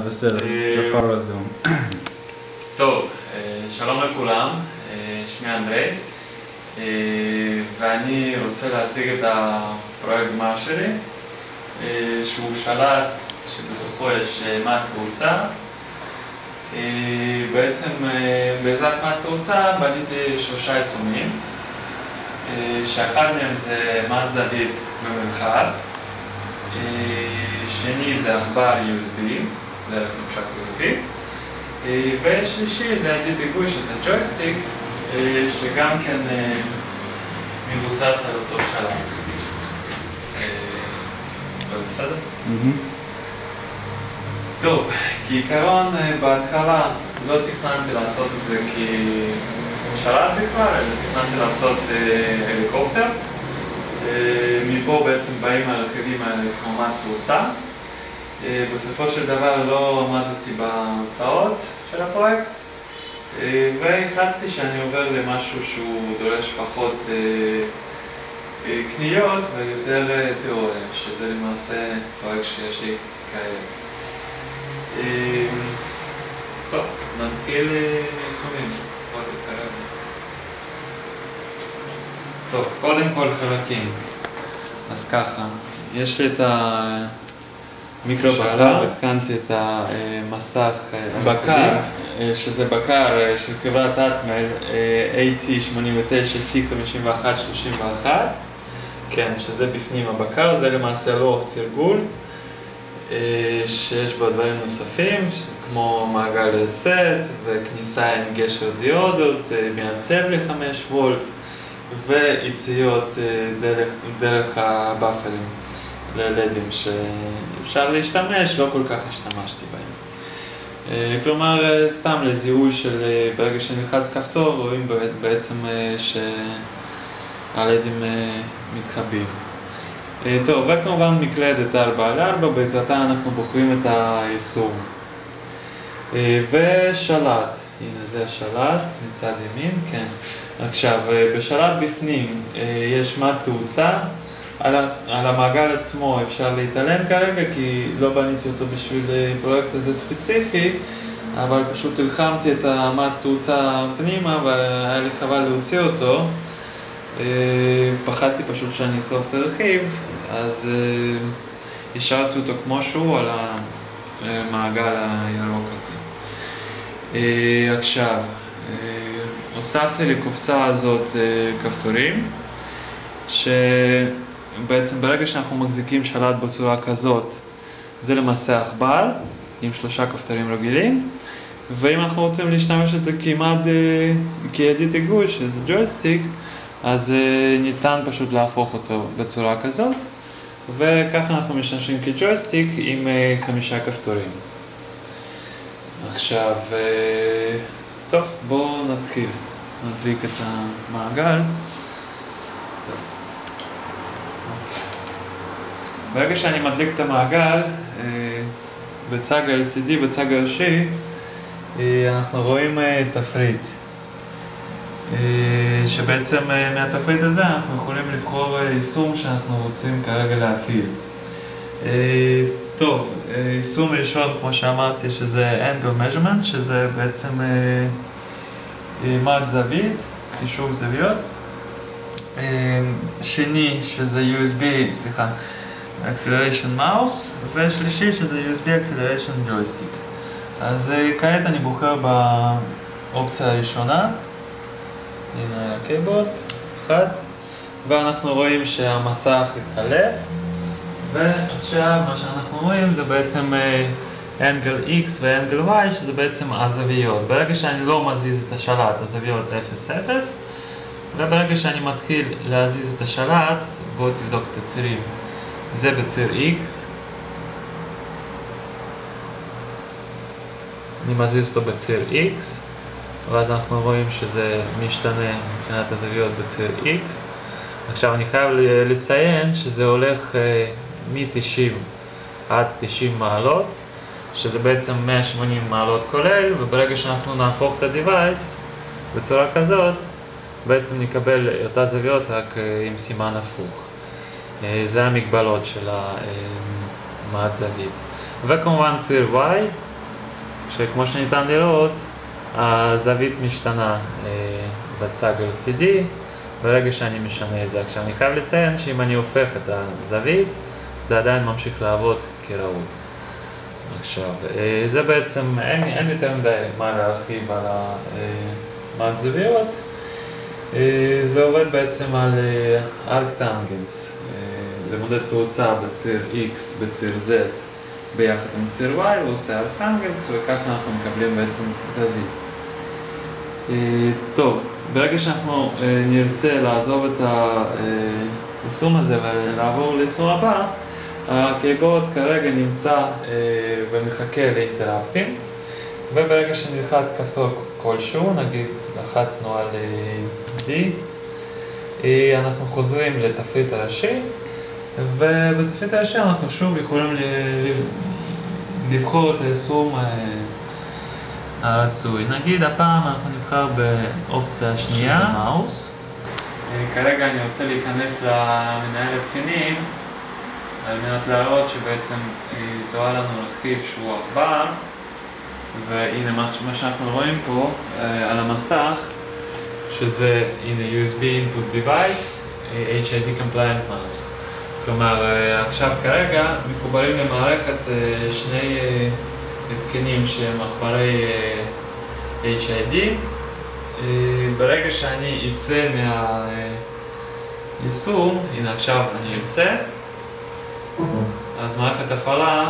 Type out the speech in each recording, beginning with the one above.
בסדר, כפר הזום. טוב, שלום לכולם, שמי אנדרי, ואני רוצה להציג את הפרויקט גמר שלי, שהוא שלט שבתוכו יש מד תאוצה. בעצם בעזרת מד תאוצה בניתי 3 יישומים, שאחד מהם זה מד זווית במרחב, שני זה עכבר USB, דרך ממשק USB, ושלישי זה ידית היגוי שזה ג'ויסטיק, שגם כן מבוסס על אותו שלט. בסדר? טוב, כעיקרון בהתחלה לא תכננתי לעשות את זה כשלט בכלל, אלא תכננתי לעשות הליקופטר. מפה בעצם באים הרכיבים האלה כמו מד תאוצה. בסופו של דבר לא עמדתי בהוצאות של הפרויקט, והחלטתי שאני עובר למשהו שהוא דורש פחות קניות ויותר תיאוריה, שזה למעשה פרויקט שיש לי כעת. טוב, נתחיל מיישומים. בוא תתקרב. טוב, קודם כל חלקים. אז ככה, יש לי את המיקרו-בקר, התקנתי את המסך בקר, שזה בקר של חברת אטמל AT89C5131, כן, שזה בפנים הבקר, זה למעשה לוח תרגול, שיש בו דברים נוספים, כמו מעגל רסט וכניסה עם גשר דיודות, מעצב ל5 וולט, ויציאות דרך הבאפרים ללדים שאפשר להשתמש, לא כל כך השתמשתי בהם. כלומר, סתם לזיהוי של ברגע שנלחץ כפתור, רואים בעצם שהלדים מתחבים. טוב, וכמובן מקלדת 4x4, בעזרתה אנחנו בוחרים את היישום. ושלט, הנה זה השלט מצד ימין, כן. עכשיו, בשלט בפנים יש מד תאוצה, על המעגל עצמו אפשר להתעלם כרגע כי לא בניתי אותו בשביל פרויקט הזה ספציפי, אבל פשוט הלחמתי את המד תאוצה פנימה והיה לי חבל להוציא אותו. פחדתי פשוט שאני אשרוף את הרכיב, אז השארתי אותו כמו שהוא על המעגל הירוק הזה. עכשיו, הוספתי לקופסה הזאת כפתורים, שבעצם ברגע שאנחנו מחזיקים שלט בצורה כזאת, זה למעשה עכבר עם 3 כפתורים רגילים, ואם אנחנו רוצים להשתמש את זה כידית היגוי, שזה ג'ויסטיק, אז ניתן פשוט להפוך אותו בצורה כזאת, וככה אנחנו משתמשים כג'ויסטיק עם 5 כפתורים. עכשיו, טוב, בואו נתחיל. נדליק את המעגל. טוב. ברגע שאני מדליק את המעגל, בצג ה-LCD, בצג הראשי, אנחנו רואים תפריט. שבעצם מהתפריט הזה אנחנו יכולים לבחור יישום שאנחנו רוצים כרגע להפעיל. טוב, יישום ראשון, כמו שאמרתי, שזה angle measurement, שזה בעצם מד זווית, חישוב זוויות. שני, שזה USB, acceleration mouse, ושלישי, שזה USB acceleration joystick. אז כעת אני בוחר באופציה הראשונה. הנה הקייבורד, 1, ואנחנו רואים שהמסך התחלף, ועכשיו מה שאנחנו רואים זה בעצם אנגל X ואנגל Y, שזה בעצם הזוויות. ברגע שאני לא מזיז את השלט, הזוויות 0, 0, וברגע שאני מתחיל להזיז את השלט, בואו תבדוק את הצירים. זה בציר X, אני מזיז אותו בציר X, ואז אנחנו רואים שזה משתנה מבחינת הזוויות בציר X. עכשיו אני חייב לציין שזה הולך מ-90 עד 90 מעלות, שזה בעצם 180 מעלות כולל, וברגע שאנחנו נהפוך את ה-device בצורה כזאת, בעצם נקבל אותה זוויות רק עם סימן הפוך. זה המגבלות של המד זווית. וכמובן ציר Y, שכמו שניתן לראות, הזווית משתנה בצג LCD ברגע שאני משנה את זה. עכשיו אני חייב לציין שאם אני הופך את הזווית, זה עדיין ממשיך לעבוד כראוי. עכשיו, זה בעצם, אין יותר מדי מה להרחיב על המעצביות. זה עובד בעצם על ארקטנגנס, למודד תאוצה בציר X, בציר Z, ביחד עם ציר Y, הוא עושה ארקטנגנס, וככה אנחנו מקבלים בעצם זווית. טוב, ברגע שאנחנו נרצה לעזוב את היישום הזה ולעבור ליישום הבא, הקייבורד כרגע נמצא ומחכה לאינטראפטים, וברגע שנלחץ כפתור כלשהו, נגיד לחצנו על D, אנחנו חוזרים לתפריט הראשי, ובתפריט הראשי אנחנו שוב יכולים לבחור את היישום הרצוי. נגיד הפעם אנחנו נבחר באופציה השנייה, מאוס. כרגע אני רוצה להיכנס למנהל התקנים על מנת להראות שבעצם היא זוהה לנו רכיב שהוא עכבר, והנה מה שאנחנו רואים פה על המסך, שזה הנה USB Input Device, HID Compliant Mouse. כלומר, עכשיו כרגע מחוברים למערכת שני התקנים שהם עכברי HID. ברגע שאני אצא מהיישום, הנה עכשיו אני יוצא, אז מערכת הפעלה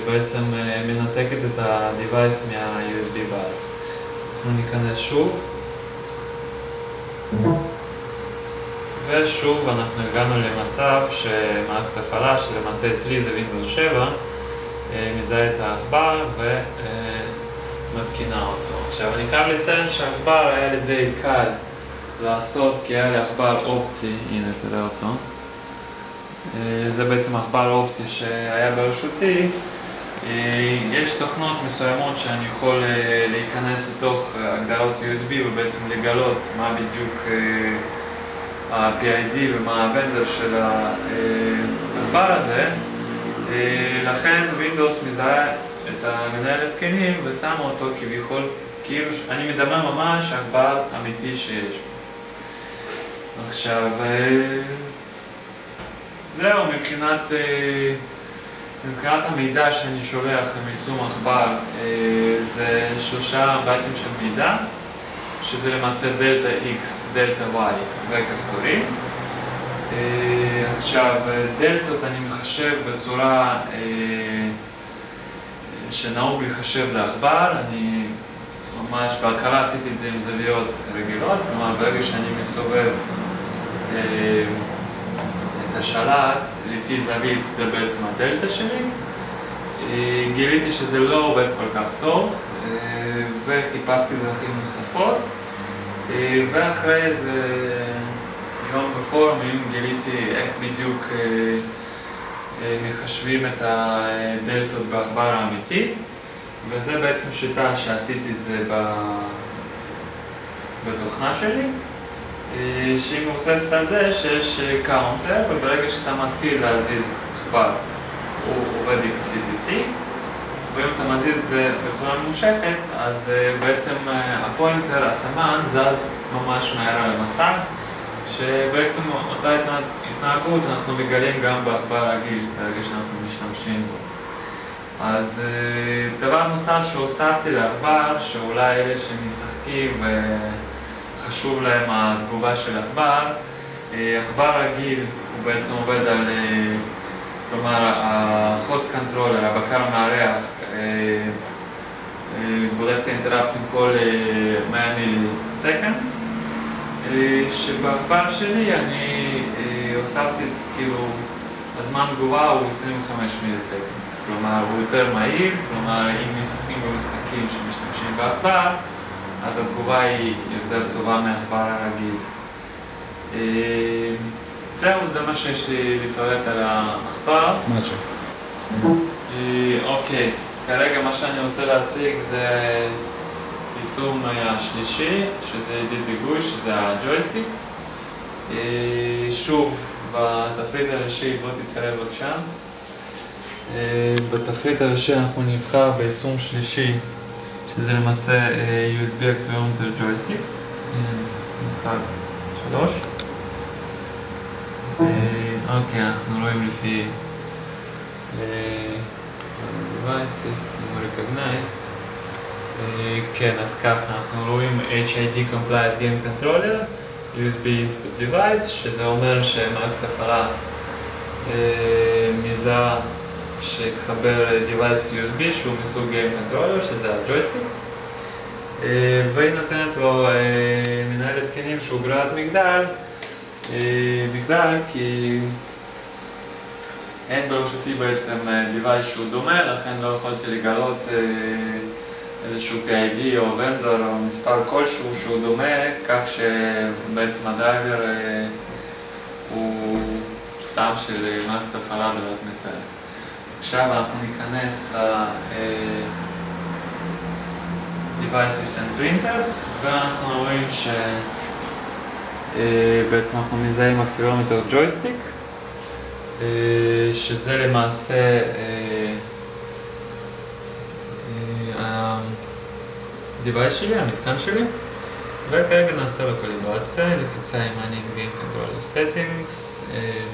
בעצם מנתקת את ה-Device מה-USB bus. אנחנו ניכנס שוב, ושוב אנחנו הגענו למצב שמערכת הפעלה, שלמעשה אצלי זה Windows 7, מזהה את העכבר ומתקינה אותו. עכשיו אני חייב לציין שהעכבר היה לי די קל לעשות, כי היה לי עכבר אופצי, הנה תראה אותו. זה בעצם עכבר אופצי שהיה ברשותי. יש תוכנות מסוימות שאני יכול להיכנס לתוך הגדרות USB ובעצם לגלות מה בדיוק ה-PID ומה הוונדר של העכבר הזה. לכן Windows מזהה את המנהל התקנים ושם אותו כביכול, כאילו אני מדמה ממש עכבר אמיתי שיש. עכשיו, זהו, מבחינת המידע שאני שולח עם יישום עכבר, זה 3 בייטים של מידע, שזה למעשה דלטה X, דלטה Y וכפתורים. עכשיו, דלתות אני מחשב בצורה שנהוג לחשב לעכבר. אני ממש בהתחלה עשיתי את זה עם זוויות רגילות, כלומר ברגע שאני מסובב את השלט לפי זווית זה בעצם הדלטה שלי. גיליתי שזה לא עובד כל כך טוב וחיפשתי דרכים נוספות, ואחרי איזה יום בפורומים גיליתי איך בדיוק מחשבים את הדלתות בעכבר האמיתי, וזה בעצם שיטה שעשיתי את זה בתוכנה שלי, שהיא מבוססת על זה שיש קאונטר, וברגע שאתה מתחיל להזיז עכבר הוא עובד יחסית איטי, ואם אתה מזיז את זה בצורה ממושכת, אז בעצם הפוינטר, הסמן, זז ממש מהר על המסך, שבעצם אותה התנהגות אנחנו מגלים גם בעכבר רגיל ברגע שאנחנו משתמשים בו. אז דבר נוסף שהוספתי לעכבר, שאולי אלה שמשחקים וחשוב להם התגובה של עכבר, עכבר רגיל הוא בעצם עובד על, כלומר ה-host controller, הבקר המארח, בודק את האינטראפטים כל 100 מיליסקנד, שבעכבר שלי אני הוספתי, כאילו, הזמן תגובה הוא 25 מיליסקנד, כלומר הוא יותר מהיר, כלומר אם משחקים במשחקים שמשתמשים בעכבר, אז התגובה היא יותר טובה מהעכבר הרגיל. זהו, זה מה שיש לי לפרט על העכבר. משהו. אוקיי, כרגע מה שאני רוצה להציג זה יישום השלישי, שזה ידיד היגוי, שזה הג'ויסטיק. שוב, בתפריט הראשי, בוא תתקרב בבקשה. בתפריט הראשי אנחנו נבחר ביישום שלישי, שזה למעשה USB אקסלרומטר ג'ויסטיק. נבחר 3. אוקיי, אנחנו רואים לפי devices, recognized. כן, אז ככה, אנחנו רואים HID Compliant Game Controller, USB Input Device, שזה אומר שמערכת הפעלה מזהה שהתחבר ל-Device USB שהוא מסוג Game Controller, שזה הג'ויסטיק, והיא נותנת לו מנהל התקנים שהוא ברירת מגדל, כי אין ברשותי בעצם Device שהוא דומה, לכן לא יכולתי לגלות איזשהו PID או ונדור או מספר כלשהו שהוא דומה, כך שבעצם הדרייבר הוא סתם של מערכת הפעלה ברירת מחדל. עכשיו אנחנו ניכנס ל-Devices and Printers, ואנחנו רואים שבעצם אנחנו מזהים אקסלרומטר ג'ויסטיק, שזה למעשה ה-Device שלי, המתקן שלי, וכרגע נעשה לו קליברציה, לחיצה עם Manage Game Controller Settings,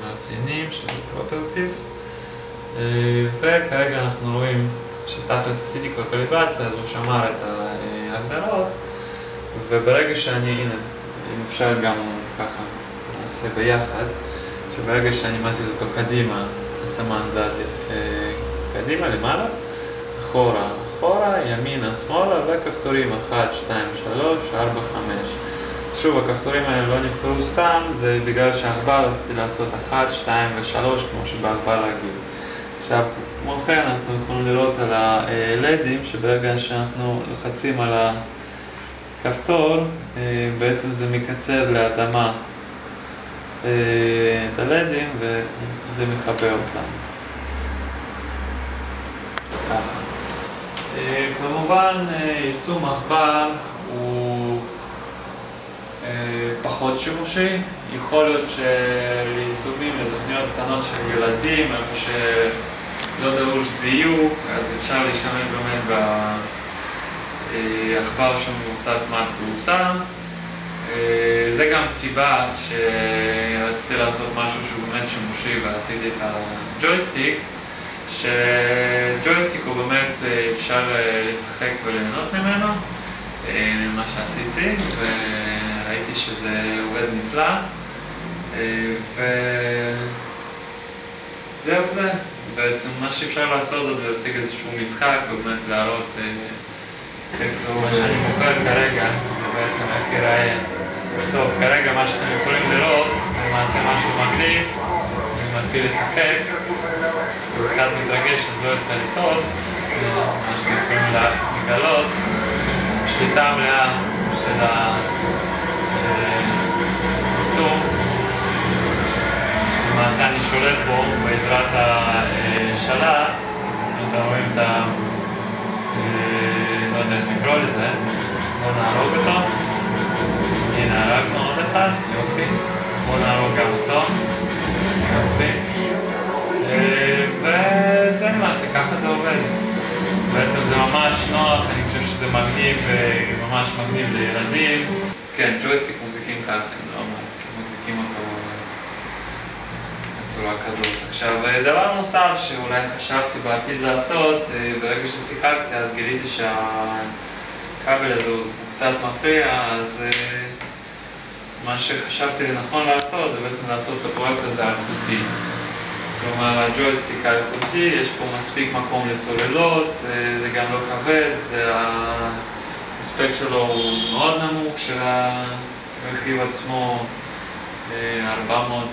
מאפיינים של Properties, וכרגע אנחנו רואים שתכלס עשיתי כבר קליברציה, אז הוא שמר את ההגדרות, וברגע שאני, הנה, אם אפשר גם ככה, נעשה ביחד, שברגע שאני מזיז אותו קדימה, הסמן זז קדימה, למעלה, אחורה, ימינה, שמאלה, וכפתורים 1, 2, 3, 4, 5. שוב, הכפתורים האלה לא נבחרו סתם, זה בגלל שהעכבר רציתי לעשות 1, 2 ו-3, כמו שבעכבר רגיל. עכשיו, כמו כן, אנחנו יכולים לראות על הלדים, שברגע שאנחנו לוחצים על הכפתור, בעצם זה מקצר לאדמה את הלדים, וזה מחבר אותם. ככה. כמובן, יישום עכבר הוא פחות שימושי. יכול להיות שליישומים לתוכניות קטנות של ילדים, איפה שלא דרוש דיוק, אז אפשר להשתמש באמת בעכבר שמבוסס מעט תאוצה. זה גם סיבה שרציתי לעשות משהו שהוא באמת שימושי ועשיתי את הג'ויסטיק, שג'ויסטיק הוא באמת אפשר לשחק וליהנות ממנו, מה שעשיתי, וראיתי שזה עובד נפלא, וזהו זה. בעצם מה שאפשר לעשות זה להציג איזשהו משחק ובאמת להראות איך זה מה שאני בוחר כרגע, ובעצם איך ייראה. טוב, כרגע מה שאתם יכולים לראות זה למעשה משהו מגניב, אני מתחיל לשחק, הוא קצת מתרגש אז לא יוצא לי טוב, מה שאתם יכולים לגלות, שליטה מלאה של היישום, למעשה אני שולט בו בעזרת השלט, אתם רואים את לא יודע איך לקרוא לזה, בואו נהרוג אותו, הנה הרגנו עוד אחד, יופי, בואו נהרוג גם אותו, יופי, וזה למעשה, ככה זה עובד. בעצם זה ממש נוח, אני חושב שזה מגניב, ממש מגניב לילדים. כן, ג'ויסטיק מוזיקים ככה, הם לא מוזיקים אותו בצורה כזאת. עכשיו, דבר נוסף שאולי חשבתי בעתיד לעשות, ברגע ששיחקתי אז גיליתי שהכבל הזה הוא קצת מפריע, אז מה שחשבתי לנכון לעשות זה בעצם לעשות את הפרויקט הזה אלחוטי. כלומר, הג'ויסטיק האלחוטי, יש פה מספיק מקום לסוללות, זה גם לא כבד, הספק שלו הוא מאוד נמוך של הרכיב עצמו, 400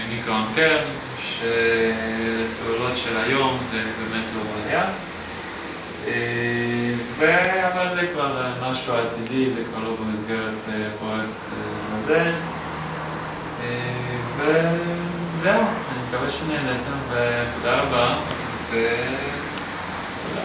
מיקרו-אמפר, שלסוללות של היום זה באמת לא בעיה. אבל זה כבר משהו עתידי, זה כבר לא במסגרת פרויקט הזה. וזהו, אני מקווה שנהנתם ותודה רבה ותודה.